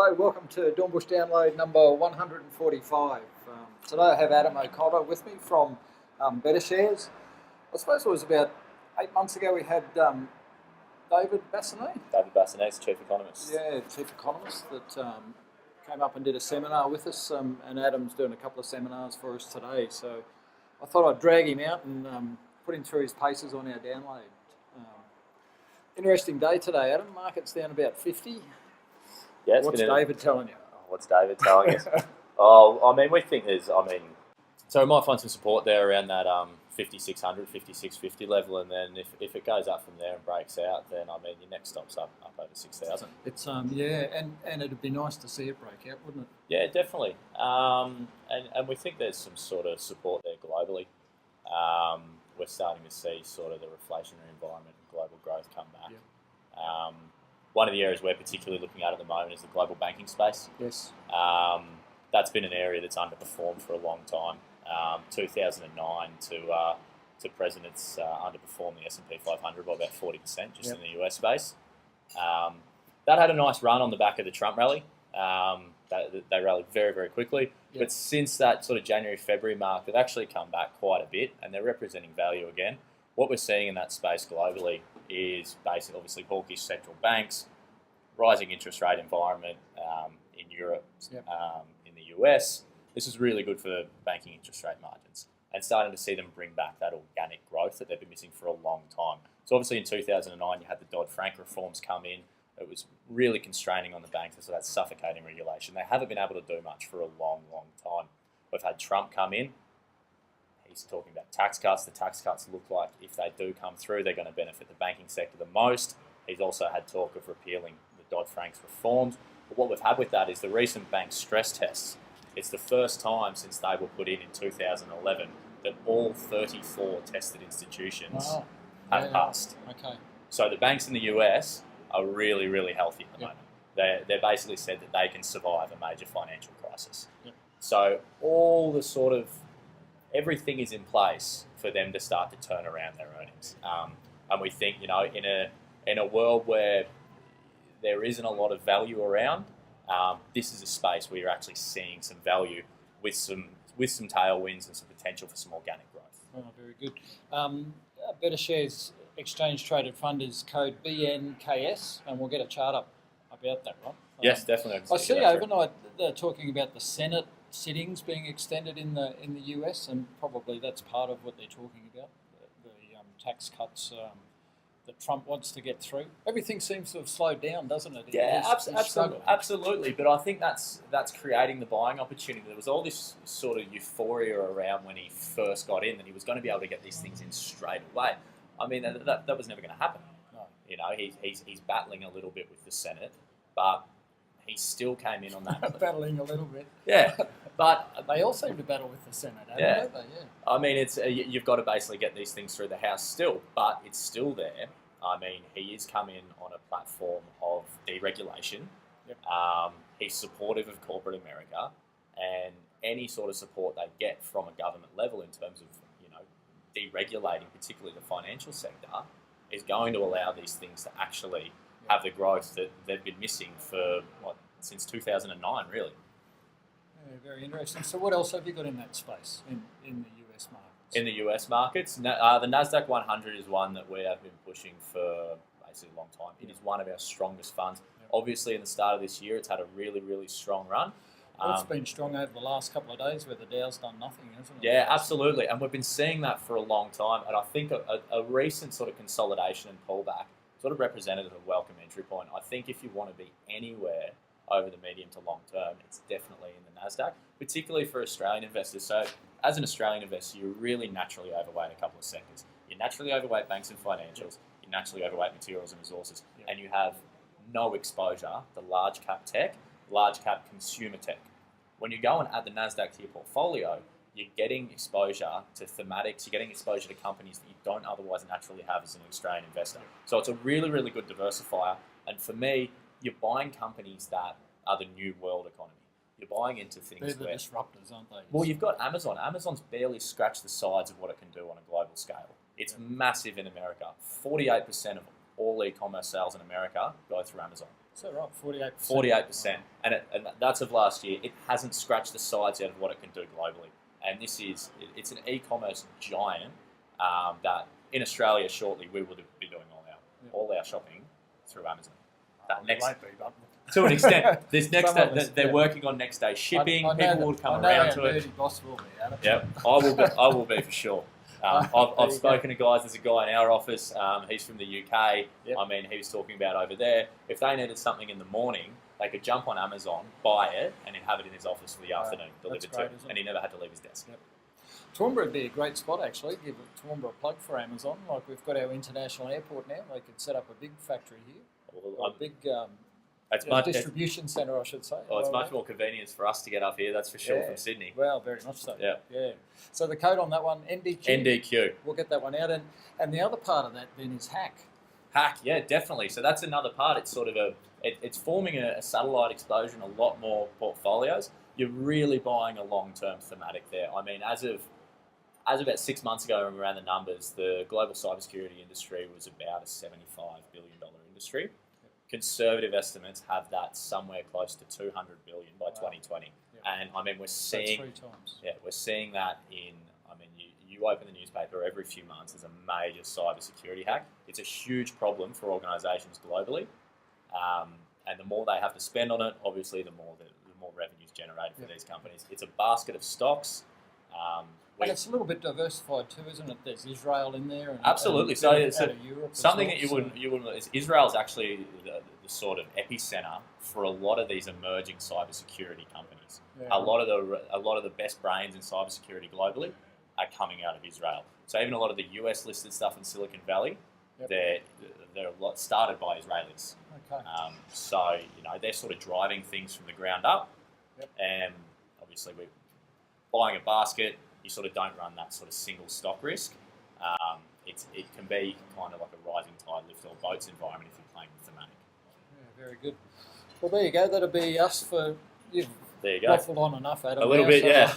Hello, welcome to Dornbusch download number 145. Today I have Adam O'Connor with me from Better Shares. I suppose it was about 8 months ago we had David Bassanet. David Bassanet's chief economist. Yeah, chief economist that came up and did a seminar with us, and Adam's doing a couple of seminars for us today. So I thought I'd drag him out and put him through his paces on our download. Interesting day today, Adam. Market's down about 50. Yeah, What's David telling you? What's David telling us? We think so we might find some support there around that 5,600, 5,650 level, and then if it goes up from there and breaks out, then your next stop's up over 6,000. It's and it'd be nice to see it break out, wouldn't it? Yeah, definitely. And we think there's some sort of support there globally. We're starting to see sort of the reflationary environment and global growth come back. Yeah. One of the areas we're particularly looking at the moment is the global banking space. Yes. That's been an area that's underperformed for a long time. 2009 to present, it's underperformed the S&P 500 by about 40% just in the US space. That had a nice run on the back of the Trump rally. They rallied very, very quickly. Yep. But since that sort of January, February mark, they've actually come back quite a bit, and they're representing value again. What we're seeing in that space globally is basically, obviously, hawkish central banks, rising interest rate environment in Europe, in the US. This is really good for banking interest rate margins and starting to see them bring back that organic growth that they've been missing for a long time. So obviously in 2009, you had the Dodd-Frank reforms come in. It was really constraining on the banks, so that's suffocating regulation. They haven't been able to do much for a long, long time. We've had Trump come in. He's talking about tax cuts. The tax cuts look like if they do come through, they're going to benefit the banking sector the most. He's also had talk of repealing the Dodd-Frank's reforms. But what we've had with that is the recent bank stress tests. It's the first time since they were put in 2011 that all 34 tested institutions have passed. Okay. So the banks in the US are really, really healthy at the moment. They're basically said that they can survive a major financial crisis. Yep. So all the sort of everything is in place for them to start to turn around their earnings. And we think, in a world where there isn't a lot of value around, this is a space where you're actually seeing some value with some tailwinds and some potential for some organic growth. Oh, very good. Better Shares Exchange Traded Fund is code BNKS, and we'll get a chart up about that, right? Yes, definitely. I see overnight they're talking about the Senate sittings being extended in the US, and probably that's part of what they're talking about, the tax cuts that Trump wants to get through. Everything seems to have slowed down, doesn't it? Absolutely. But I think that's creating the buying opportunity. There was all this sort of euphoria around when he first got in that he was going to be able to get these things in straight away. That was never going to happen. No. He's battling a little bit with the Senate, but he still came in on that. Battling a little bit. Yeah, but they all seem to battle with the Senate, don't they? Yeah. It's you've got to basically get these things through the House still, but it's still there. He is coming on a platform of deregulation. Yep. He's supportive of corporate America, and any sort of support they get from a government level in terms of deregulating, particularly the financial sector, is going to allow these things to actually have the growth that they've been missing for since 2009, really. Yeah, very interesting. So what else have you got in that space in the US markets? In the US markets, the Nasdaq 100 is one that we have been pushing for basically a long time. It is one of our strongest funds. Yep. Obviously, in the start of this year, it's had a really, really strong run. Well, it's been strong over the last couple of days where the Dow's done nothing, hasn't it? Yeah, absolutely. And we've been seeing that for a long time. And I think a recent sort of consolidation and pullback sort of represented a welcome entry point. I think if you want to be anywhere over the medium to long term, it's definitely in the Nasdaq, particularly for Australian investors. So as an Australian investor, you're really naturally overweight a couple of sectors. You're naturally overweight banks and financials. You're naturally overweight materials and resources. And you have no exposure to large cap tech, large cap consumer tech. When you go and add the Nasdaq to your portfolio, you're getting exposure to thematics, you're getting exposure to companies that you don't otherwise naturally have as an Australian investor. So it's a really, really good diversifier. And for me, you're buying companies that are the new world economy. You're buying into things They're the disruptors, aren't they? Well, you've got Amazon. Amazon's barely scratched the sides of what it can do on a global scale. It's massive in America. 48% of all e-commerce sales in America go through Amazon. Is that right? 48%. 48%, and that's of last year. It hasn't scratched the sides out of what it can do globally, and it's an e-commerce giant that in Australia shortly we will be doing all our shopping through Amazon. To an extent, this next day, they're working on next day shipping. People will come around to it. Boss will be, Adam. Yep, I will be for sure. I've spoken to guys. There's a guy in our office. He's from the UK. Yep. I mean, he was talking about over there. If they needed something in the morning, they could jump on Amazon, buy it, and he'd have it in his office for the afternoon delivered to him. And he never had to leave his desk. Yep. Toowoomba would be a great spot, actually. Give Toowoomba a plug for Amazon. Like, we've got our international airport now. They could set up a big factory here. Well, a big distribution centre, I should say. Well, it's much more convenient for us to get up here, that's for sure, from Sydney. Well, very much so. Yeah. So the code on that one, NDQ. NDQ. We'll get that one out. And the other part of that then is hack. Hack, yeah, definitely. So that's another part. It's sort of it's forming a satellite exposure in a lot more portfolios. You're really buying a long-term thematic there. I mean, as of about 6 months ago, when we ran the numbers, the global cybersecurity industry was about a $75 billion industry. Conservative estimates have that somewhere close to 200 billion by 2020. Yep. And I mean, we're seeing that's 3 times. Yeah, we're seeing that you open the newspaper every few months, there's a major cybersecurity hack. It's a huge problem for organisations globally, and the more they have to spend on it, obviously, the more revenues generated for these companies. It's a basket of stocks. And it's a little bit diversified too, isn't it? There's Israel in there. And, absolutely. And so it's Europe something well, that you wouldn't. Israel's actually the sort of epicenter for a lot of these emerging cybersecurity companies. Yeah. A lot of the best brains in cybersecurity globally are coming out of Israel. So even a lot of the US listed stuff in Silicon Valley, they're a lot started by Israelis. Okay. So they're sort of driving things from the ground up, and obviously we're buying a basket. You sort of don't run that sort of single stock risk. It can be kind of like a rising tide lift all boats environment if you're playing with thematic. Yeah, very good. Well, there you go. That'll be us for. There you go. Waffled on enough, Adam. A little bit, yeah.